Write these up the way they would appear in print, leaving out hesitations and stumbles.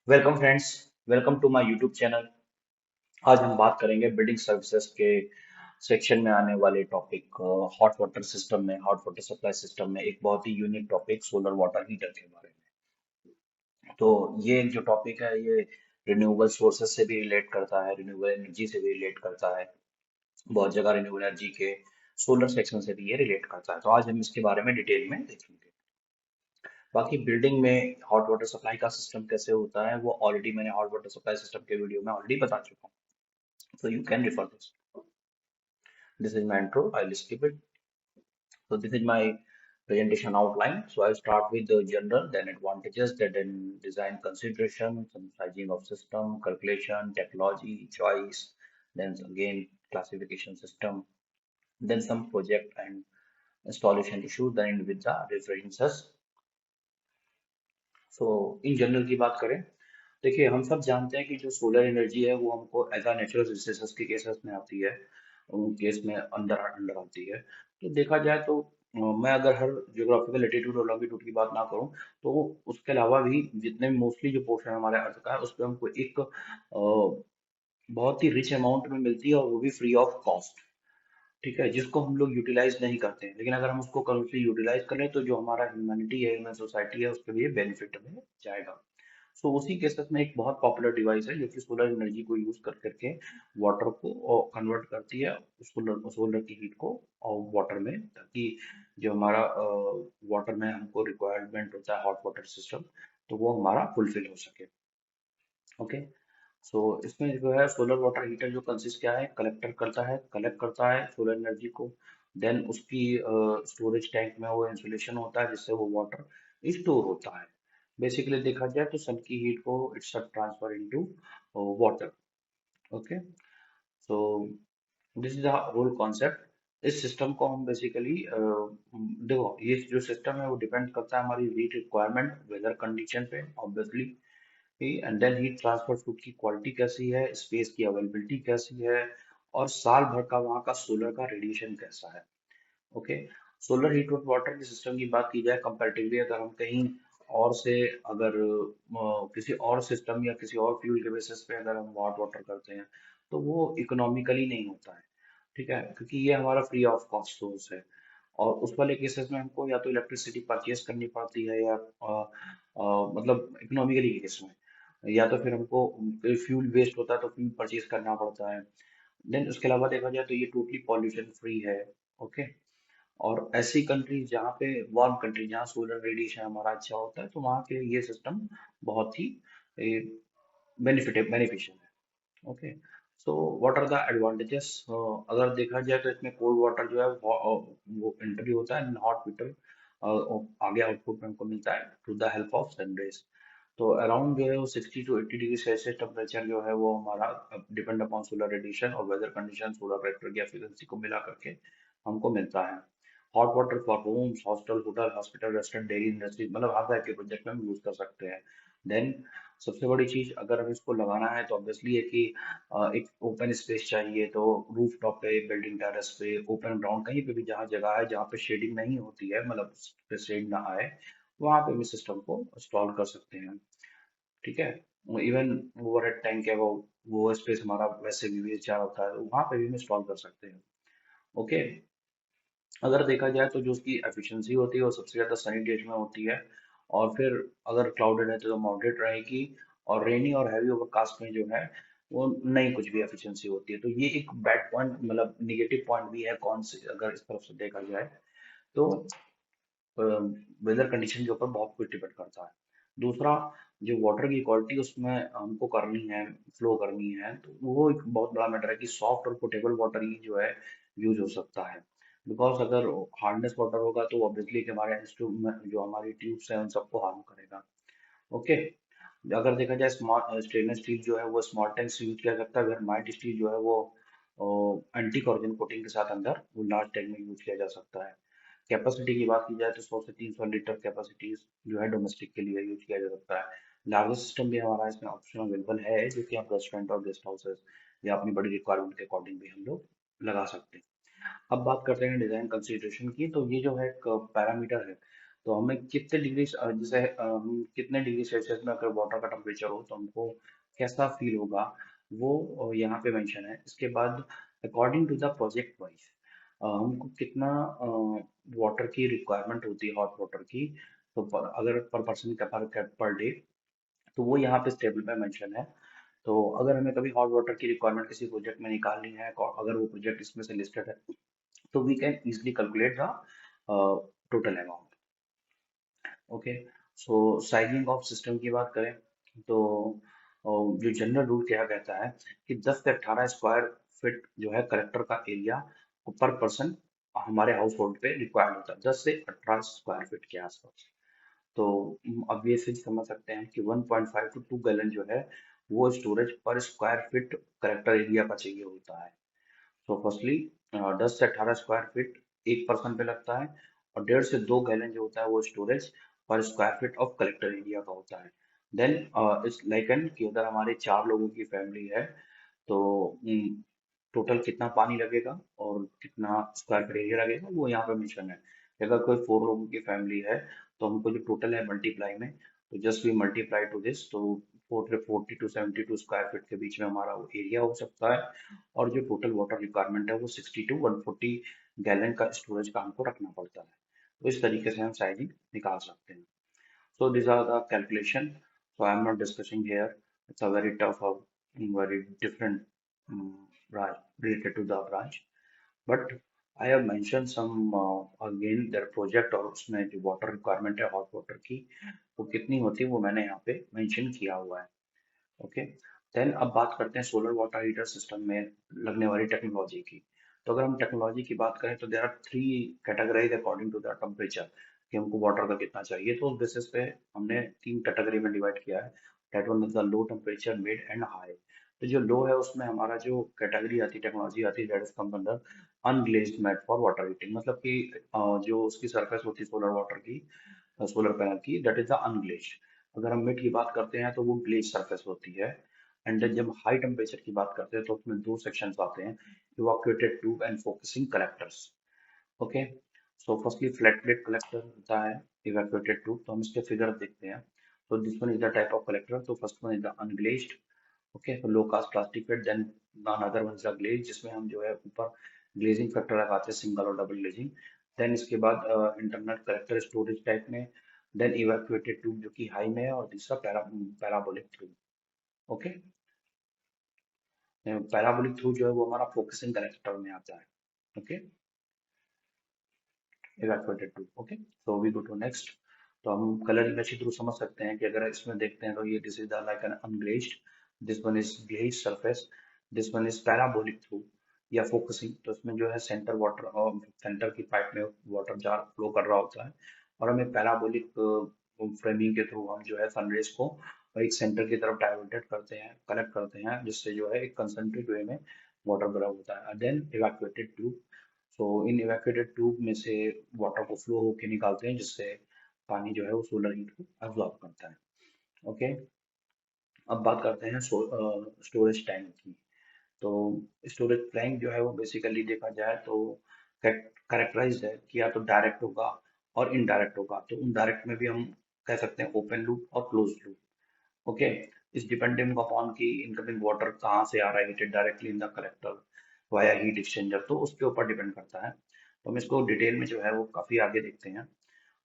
Welcome friends. Welcome to my YouTube channel. आज हम बात करेंगे बिल्डिंग सर्विसेज के सेक्शन में आने वाले टॉपिक हॉट वाटर सिस्टम में, हॉट वाटर सप्लाई सिस्टम में एक बहुत ही unique topic solar water heater के बारे में। तो ये जो टॉपिक है ये रिन्यूएबल सोर्सेज से भी रिलेट करता है, रिन्यूएबल एनर्जी से भी रिलेट करता है। बहुत जगह रिन्यूएबल एनर्जी के सोलर सेक्शन से भी ये रिलेट करता है। तो आज हम इसके बारे में डिटेल में देखेंगे। बाकी बिल्डिंग में हॉट वाटर सप्लाई का सिस्टम कैसे होता है वो ऑलरेडी मैंने हॉट वाटर सप्लाई सिस्टम के वीडियो में ऑलरेडी बता चुका हूँ। So you can refer this. This is my intro. I'll skip it. So this is my presentation outline. So I'll start with the general, then advantages, then design consideration, some sizing of system, calculation, technology, choice, then again classification system, then some project and installation issues, then end with the references. So in general की बात करें, देखिए हम सब जानते हैं कि जो सोलर एनर्जी है वो हमको एज अ नेचुरल रिसोर्सेज के केसेस में आती है, उन केस में अंदर अंडर आती है। तो देखा जाए तो मैं अगर हर ज्योग्राफिकल लेटीट्यूड और लॉन्गिट्यूड की बात ना करूं तो उसके अलावा भी जितने मोस्टली जो पोर्शन हमारे अर्थ का है उस पर हमको एक बहुत ही रिच अमाउंट में मिलती है और वो भी फ्री ऑफ कॉस्ट। ठीक है, जिसको हम लोग यूटिलाइज नहीं करते हैं, लेकिन अगर हम उसको करेक्टली यूटिलाइज करें तो जो हमारा ह्यूमैनिटी है, ह्यूमन सोसाइटी है, उसके लिए बेनिफिट में जाएगा। सो उसी के साथ में एक बहुत पॉपुलर डिवाइस है जो कि सोलर एनर्जी को यूज कर करके वाटर को कन्वर्ट करती है, सोलर सोलर की हीट को और वाटर में, ताकि जो हमारा वाटर में हमको रिक्वायरमेंट होता है हॉट वाटर सिस्टम, तो वो हमारा फुलफिल हो सके। ओके। सो इसमें जो है सोलर वाटर हीटर जो कंसिस्ट क्या है, कलेक्टर करता है, कलेक्ट करता है सोलर एनर्जी को। देन उसकी स्टोरेज टैंक में वो इंसुलेशन होता है जिससे वो वाटर स्टोर होता है। बेसिकली देखा जाए तो सन की हीट को its transfer into water. Okay. So this is the whole concept. इस सिस्टम को हम बेसिकली देखो, ये जो सिस्टम है वो डिपेंड करता है हमारी हीट रिक्वायरमेंट, वेदर कंडीशन पे obviously. And then heat transfer fluid की क्वालिटी कैसी है, स्पेस की अवेलेबिलिटी कैसी है, और साल भर का वहाँ का सोलर का रेडिएशन कैसा है। ओके। सोलर हीट वाटर के सिस्टम की बात की जाए कंपैरेटिवली, अगर हम कहीं और से अगर किसी और सिस्टम या किसी और फ्यूल के बेसिस पे अगर हम हॉट वाटर करते हैं तो वो इकोनॉमिकली नहीं होता है। ठीक है, क्योंकि ये हमारा फ्री ऑफ कॉस्ट सोर्स है। और उस वाले केसेस में हमको या तो इलेक्ट्रिसिटी परचेज करनी पड़ती है या मतलब इकोनॉमिकली के केस में, या तो फिर हमको फ्यूल वेस्ट होता है तो फ्यूल परचेज करना पड़ता है। देन उसके अलावा देखा जाए तो ये टोटली पॉल्यूशन फ्री है। ओके। और ऐसी कंट्रीज जहाँ पे वार्म कंट्री, जहाँ सोलर रेडिएशन हमारा अच्छा होता है, तो वहाँ के लिए ये सिस्टम बहुत ही बेनिफिशियल है। Okay. So what are the advantages? अगर देखा जाए तो इसमें कोल्ड वाटर जो है वो एंट्री होता है, हॉट वाटर आगे आउटपुट में हमको मिलता है to the help of sunrays. तो अराउंड जो है वो 60 to 80 डिग्री सेल्सियस टेम्परेचर जो है वो हमारा डिपेंड अपॉन सोलर रेडिएशन और वेदर कंडीशन, सोलर वेक्टर की एफिशिएंसी को मिला करके हमको मिलता है। Hot water for homes, hostel, hotel, hospital, restaurant, dairy industry, मतलब हर टाइप के प्रोजेक्ट में हम यूज कर सकते हैं। देन सबसे बड़ी चीज अगर हमें इसको लगाना है तो ऑब्वियसली है कि एक ओपन स्पेस चाहिए। तो रूफ टॉप पे, बिल्डिंग टेरेस पे, ओपन ग्राउंड, कहीं पे भी जहाँ जगह है जहाँ पे शेडिंग नहीं होती है, मतलब उस पे शेड ना आए, वहां पे भी सिस्टम को इंस्टॉल कर सकते हैं। ठीक है। इवन ओवरहेड टैंक है, वो स्पेस हमारा वैसे भी वेस्ट जा होता है, वहां पे भी हम इंस्टॉल कर सकते हैं। ओके। अगर देखा जाए तो जो उसकी एफिशिएंसी होती है वो सबसे ज़्यादा सनी डेज में होती है, और फिर अगर क्लाउडेड है तो मॉडरेट रहेगी, और रेनी और हैवी ओवरकास्ट में जो है वो नहीं कुछ भी एफिशिएंसी होती है। तो ये एक बैड पॉइंट, मतलब निगेटिव पॉइंट भी है कौन से, अगर इस तरफ से देखा जाए तो वेदर कंडीशन के ऊपर बहुत कुछ डिपेंड करता है। दूसरा, जो वाटर की क्वालिटी उसमें हमको करनी है, फ्लो करनी है, तो वो एक बहुत बड़ा मैटर है कि सॉफ्ट और पोटेबल वाटर ही जो है यूज हो सकता है। बिकॉज अगर हार्डनेस वाटर होगा तो ऑब्वियसली कि हमारे इंस्ट्रूमेंट जो हमारी ट्यूब्स हैं उन सबको हार्म करेगा। ओके। अगर देखा जाए स्मॉल स्टेनलेस स्टील जो है वो स्मॉल टैंक्स यूज किया जाता है, अगर माइट स्टील जो है वो एंटी कॉर्जन कोटिंग के साथ अंदर वो लार्ज टैंक में यूज किया जा सकता है। कैपेसिटी की बात की जाए तो 100 से 300 लीटर कैपेसिटी जो है डोमेस्टिक के लिए यूज किया जा सकता है। लार्जेस्ट सिस्टम भी हमारा इसमें ऑप्शन अवेलेबल है जो कि आप रेस्टोरेंट और गेस्ट हाउसेस या अपनी बड़ी रिक्वायरमेंट के अकॉर्डिंग भी हम लोग लगा सकते हैं। अब बात करते हैं डिजाइन कंसिडरेशन की। तो ये जो है एक पैरामीटर है, तो हमें कितने डिग्री जैसे हम कितने डिग्री सेल्सियस में अगर वाटर का टेम्परेचर हो तो हमको कैसा फील होगा, वो यहाँ पे मेंशन है। इसके बाद according to the project wise हमको कितना वाटर की रिक्वायरमेंट होती है, हॉट वाटर की। तो अगर पर पर्सन का पर डे, तो वो यहाँ पे टेबल में मेंशन है। तो अगर हमें कभी हॉट वाटर की रिक्वायरमेंट किसी प्रोजेक्ट में निकालनी है, अगर वो प्रोजेक्ट इसमें से लिस्टेड है, तो we can easily calculate the total amount. Okay. So sizing of system की बात करें तो जो जनरल रूल क्या कहता है कि 10 से 18 स्क्वायर फीट जो है कलेक्टर का एरिया पर पर्सन हमारे हाउस होल्ड पे रिक्वायर्ड होता है, 10 से 18 स्क्वायर फीट के आसपास। तो अब ये चीज समझ सकते हैं कि 1.5 टू 2 गैलन जो है वो स्टोरेज पर स्क्वायर फीट कलेक्टर एरिया का चाहिए होता है। तो फर्स्टली 10 से 18 स्क्वायर फीट एक पर्सन पे लगता है, और 1.5 से 2 गैलन जो होता है वो स्टोरेज पर square feet of collector area का होता है। देन इट्स लाइक एन कि अगर हमारे 4 लोगों की फैमिली है, तो टोटल कितना पानी लगेगा और कितना स्क्वायर फीट एरिया लगेगा वो यहाँ पे मेंशन है। अगर कोई 4 लोगों की फैमिली है, तो हमको जो टोटल है मल्टीप्लाई में, तो just we multiply to this, तो 40 टू 72 स्क्वायर फीट के बीच में हमारा वो एरिया हो सकता है। और जो टोटल वाटर रिक्वायरमेंट है वो 60 टू 140 गैलन का स्टोरेज का हमको रखना पड़ता है। तो इस तरीके से हम साइजिंग निकाल सकते हैं। So these are the calculation. So I'm not discussing here. It's a very tough, very different branch related to the branch. But I have mentioned some again their project, और उसमें जो water requirement है hot water की वो कितनी होती है वो मैंने यहाँ पे mention किया हुआ है। ओके। देन अब बात करते हैं सोलर वाटर हीटर सिस्टम में लगने वाली टेक्नोलॉजी की। तो अगर हम टेक्नोलॉजी की बात करें तो there are 3 categorize according to the temperature कि हमको वाटर का कितना चाहिए। तो उस बेसिस पे हमने 3 कैटेगरी में डिवाइड किया है। That one is the low temperature, mid and high. तो जो लो है उसमें हमारा जो कैटेगरी आती है, टेक्नोलॉजी आती है, that is come under unglazed mat for water heating. मतलब कि जो उसकी सरफेस होती है सोलर वाटर की, सोलर पैनल की, दैट इज द अनग्लेज्ड। अगर हम मिड की बात करते हैं तो वो ग्लेज सरफेस होती है। एंड जब हाई टेम्परेचर की बात करते हैं तो उसमें 2 सेक्शंस आते हैं, evacuated tube and focusing collectors. Okay. So firstly flat plate collector होता है, इवाक्यूएटेड ट्यूब। तो हम इसके फिगर देखते हैं। तो this one is the type of collector. तो first one is the unglazed. Okay. तो low cost plastic plate. Then another one is the glaze, जिसमें हम जो है ऊपर ग्लेजिंग फैक्टर लगाते हैं, सिंगल और डबल ग्लेजिंग। देन इसके बाद इंटरनल कलेक्टर स्टोरेज टाइप में। देन इवैक्यूएटेड ट्यूब जो कि हाई में है, और तीसरा parabolic tube. Okay. Parabolic through जो है वो हमारा फोकसिंग कलेक्टर में आता है। Okay. Evacuated tube. Okay. So we go to next. तो हम कलर इमेज के थ्रू समझ सकते हैं कि अगर इसमें देखते हैं तो ये this is the like an unglazed, this one is glaze surface, this one is parabolic through या फोकसिंग। तो इसमें जो है सेंटर वाटर और सेंटर की पाइप में वाटर जार फ्लो कर रहा होता है, और हमें पैराबोलिक फ्रेमिंग के थ्रू हम जो है सनरेज को एक सेंटर की तरफ डाइवर्टेड करते हैं, कलेक्ट करते हैं, जिससे जो है एक कंसंट्रेट वे में वाटर गर्व होता है। Then evacuated tube. So in evacuated tube में से वाटर को फ्लो होके निकालते हैं, जिससे पानी जो है वो सोलर हीट को एब्जॉर्ब करता है। ओके। अब बात करते हैं स्टोरेज टैंक की। तो स्टोरेज टैंक जो है वो बेसिकली देखा जाए तो कैरेक्टराइज है कि या तो डायरेक्ट होगा और इनडायरेक्ट होगा। तो इनडायरेक्ट में भी हम कह सकते हैं ओपन लूप और क्लोज लूप। ओके। इस डिपेंडिंग अपॉन की इनकमिंग वाटर कहाँ से आ रहा है, heated directly in the collector via heat exchanger, तो उसके ऊपर डिपेंड करता है। तो हम इसको डिटेल में जो है वो काफी आगे देखते हैं।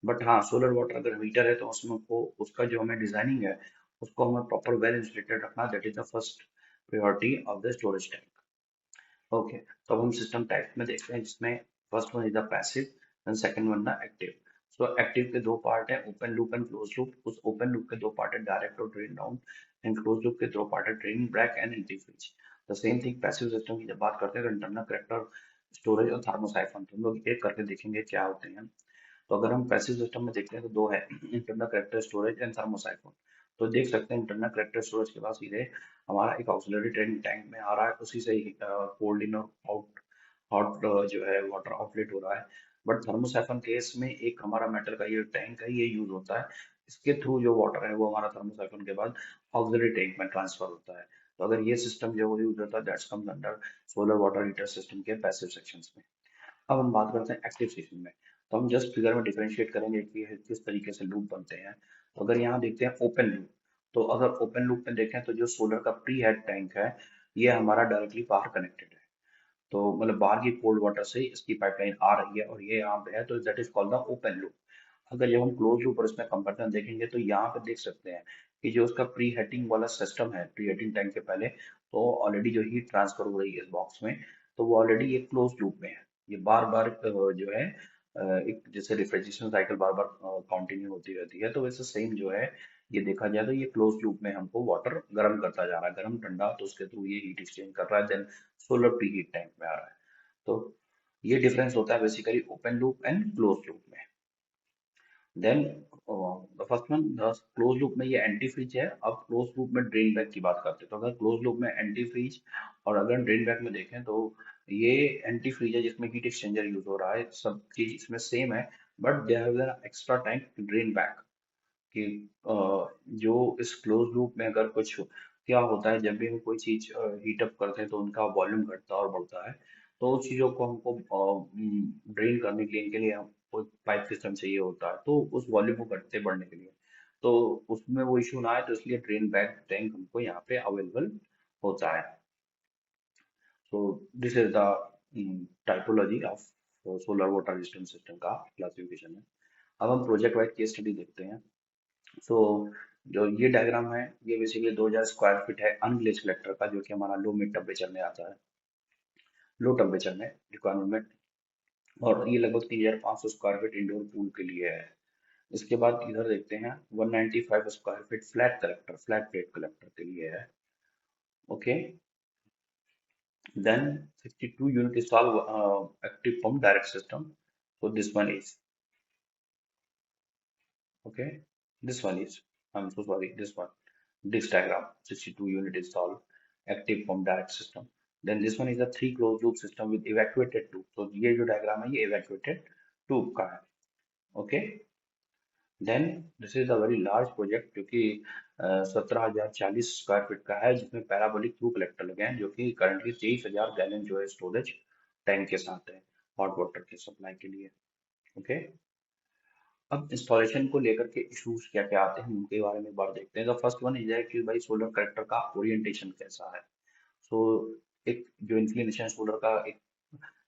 बट हाँ, सोलर वाटर अगर मीटर है तो उसमें को उसका जो हमें डिजाइनिंग है उसको हमें प्रॉपर वेल इंसुलेटेड रखना, that is the first priority of the storage tank. Okay. तो अब हम सिस्टम टाइप में देखते हैं, जिसमें first one is the passive and second one the active. So active के 2 पार्ट है, open loop and close loop. उस ओपन लूप के 2 पार्ट है, डायरेक्ट और drain down. And close loop के 2 पार्ट है, drain brake and antifreeze. The same thing passive system की जब बात करते हैं तो इंटरनल करेक्टर, स्टोरेज और थर्मोसाइफन। तो हम लोग एक करके देखेंगे क्या होते हैं। तो अगर हम पैसिव सिस्टम में देखते हैं तो 2 है, internal character storage and thermosiphon. तो देख सकते हैं इंटरनल करेक्टर स्टोरेज के पास सीधे हमारा एक ऑक्सिलरी ट्रेनिंग टैंक में आ रहा है, उसी से ही कोल्ड इन और आउट हॉट जो है वाटर आउटलेट हो रहा है। बट थर्मोसाइफन केस में एक हमारा मेटल का ये टैंक है, ये यूज होता है। इसके थ्रू जो वाटर है वो हमारा थर्मोसाइफन के बाद ऑक्सिलरी टैंक में ट्रांसफर होता है। तो अगर ये सिस्टम जो है यूज होता है, that's comes under solar water heater system के पैसिव सेक्शंस में। अब हम बात करते हैं एक्टिव सिस्टम में। तो हम जस्ट फिगर में डिफरेंशिएट करेंगे कि किस तरीके से लूप बनते हैं। तो अगर यहाँ देखते हैं ओपन लूप, तो अगर ओपन लूप में देखें तो जो सोलर का प्री हेड टैंक है, ये हमारा डायरेक्टली बाहर कनेक्टेड है। तो मतलब बाहर की कोल्ड वाटर से इसकी पाइपलाइन आ रही है और ये यहाँ पे है, तो that is called the open loop. अगर जब हम क्लोज लूप और इसमें कंपैरिजन देखेंगे तो यहाँ पे देख सकते हैं कि जो उसका प्री हीटिंग वाला सिस्टम है, प्री हीटिंग टैंक के पहले, तो ऑलरेडी जो हीट ट्रांसफर हो रही है इस बॉक्स में, तो वो ऑलरेडी एक क्लोज लूप में है। ये बार बार जो है एक जैसे रिफ्रिजरेशन साइकिल बार बार कंटिन्यू होती रहती है, तो वैसे सेम जो है ये देखा जाए तो ये क्लोज लूप में हमको वाटर गर्म करता जा रहा है, गर्म ठंडा, तो उसके थ्रू ये हीट एक्सचेंज कर रहा है, then solar pre heat tank में आ रहा है। तो ये डिफरेंस होता है basically open loop and close loop में। Then the first one, the close loop में ये एंटी फ्रीज है। अब क्लोज लूप में ड्रेन बैक की बात करते हैं, तो अगर क्लोज लूप में एंटी फ्रीज और अगर ड्रेन बैक में देखें तो ये एंटी फ्रीज है जिसमें हीट एक्सचेंजर यूज हो रहा है, सब चीज इसमें सेम है, but they have an extra tank drain back. कि जो इस क्लोज लूप में अगर कुछ क्या होता है, जब भी हम कोई चीज हीट अप करते हैं तो उनका वॉल्यूम घटता और बढ़ता है, तो उस चीजों को हमको ड्रेन करने के लिए हमको पाइप सिस्टम चाहिए होता है, तो उस वॉल्यूम को घटते बढ़ने के लिए, तो उसमें वो इशू ना आए, तो इसलिए ड्रेन बैक टैंक हमको यहाँ पे अवेलेबल होता है। सो this is the typology of solar water resistance system का क्लासिफिकेशन है। अब हम प्रोजेक्ट वाइज केस स्टडी देखते हैं। सो जो ये डायग्राम है, ये बेसिकली 2000 स्क्वायर फीट है अनग्लेज कलेक्टर का, जो कि हमारा लो मिड टेम्परेचर में आता है, लो टेम्परेचर में रिक्वायरमेंट में। और ये लगभग 3500 स्क्वायर फीट इंडोर पूल के लिए है। इसके बाद इधर देखते हैं 195 square feet flat collector, flat plate collector के लिए है। Okay, then 62 unit install active pump direct system. So this one is okay. This one is, I'm so sorry. This one, this diagram, 62 unit install, active pump direct system. Then this one is a three closed loop system with evacuated tube. So ये जो diagram है ये evacuated tube का है. Okay. Then this is a very large project जो कि 17,040 square feet का है, जिसमें पैराबोलिक थ्रू कलेक्टर लगे हैं, जो कि करंटली 23,000 गैलन जो है स्टोरेज टैंक के साथ है हॉट वाटर के सप्लाई के लिए। ओके, अब इंस्टॉलेशन को लेकर के इश्यूज क्या क्या आते हैं उनके बारे में एक बार देखते हैं। तो फर्स्ट वन ये है कि भाई सोलर कलेक्टर का ओरिएंटेशन कैसा है। सो एक जो इंक्लिनेशन सोलर का एक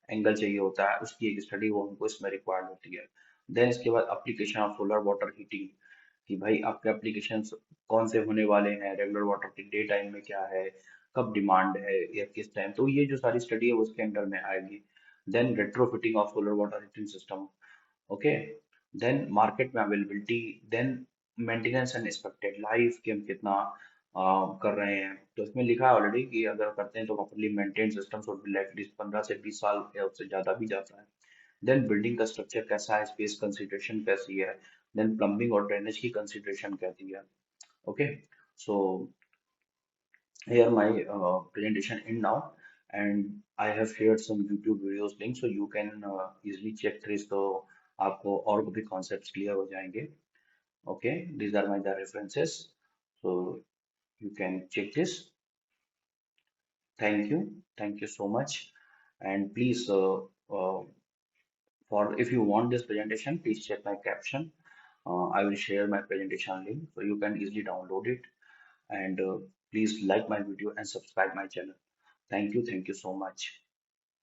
एंगल चाहिए होता है, उसकी एक स्टडी वो हमको इसमें रिक्वायर्ड होती है। देन इसके बाद application of solar water heating, कि भाई आपके एप्लीकेशन कौन से होने वाले हैं, रेगुलर वाटर की डे टाइम में क्या है, कब डिमांड है या किस टाइम, तो ये जो सारी स्टडी है वो उसके अंडर में आएगी। Then retrofitting of solar water heating system. Okay, then market में availability, then maintenance and expected life कि हम कितना कर रहे हैं। तो इसमें लिखा है ऑलरेडी कि अगर करते हैं तो properly maintain system should be at least 15 से 20 साल या उससे ज़्यादा भी जाता है। देन बिल्डिंग का स्ट्रक्चर कैसा है, स्पेस कंसिडरेशन कैसी है, देन प्लम्बिंग और ड्रेनेज की कंसिडरेशन कहती है। Okay, so here my presentation in now, and I have shared some YouTube videos link, so you can easily check through, तो आपको और भी concepts clear हो जाएंगे। Okay, these are my the references, so you can check this. Thank you so much, and please for if you want this presentation, please check my caption. I will share my presentation link, so you can easily download it, and please like my video and subscribe my channel. Thank you so much.